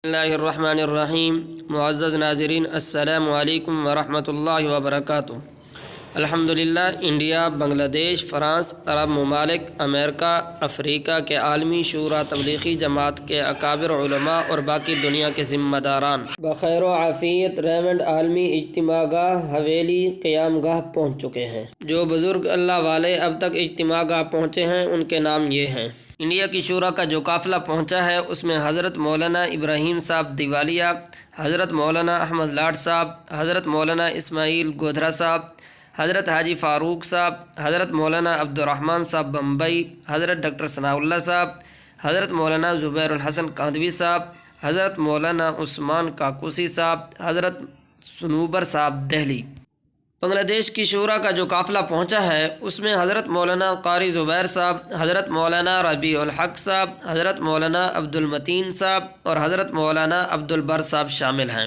اللہ الرحمن الرحیم۔ معزز ناظرین، السلام علیکم ورحمۃ اللہ وبرکاتہ۔ الحمدللہ انڈیا، بنگلہ دیش، فرانس، عرب ممالک، امریکہ، افریقہ کے عالمی شورا تبلیغی جماعت کے اکابر علماء اور باقی دنیا کے ذمہ داران بخیر و عافیت ریونڈ عالمی اجتماع گاہ حویلی قیام گاہ پہنچ چکے ہیں۔ جو بزرگ اللہ والے اب تک اجتماع گاہ پہنچے ہیں ان کے نام یہ ہیں۔ انڈیا کی شورا کا جو قافلہ پہنچا ہے اس میں حضرت مولانا ابراہیم صاحب دیوالیہ، حضرت مولانا احمد لاڈ صاحب، حضرت مولانا اسماعیل گودھرا صاحب، حضرت حاجی فاروق صاحب، حضرت مولانا عبدالرحمن صاحب بمبئی، حضرت ڈاکٹر ثناء اللہ صاحب، حضرت مولانا زبیر الحسن کاندھوی صاحب، حضرت مولانا عثمان کاکوسی صاحب، حضرت صنوبر صاحب دہلی۔ بنگلہ دیش کی شورا کا جو قافلہ پہنچا ہے اس میں حضرت مولانا قاری زبیر صاحب، حضرت مولانا ربیع الحق صاحب، حضرت مولانا عبد المتین صاحب اور حضرت مولانا عبد البر صاحب شامل ہیں۔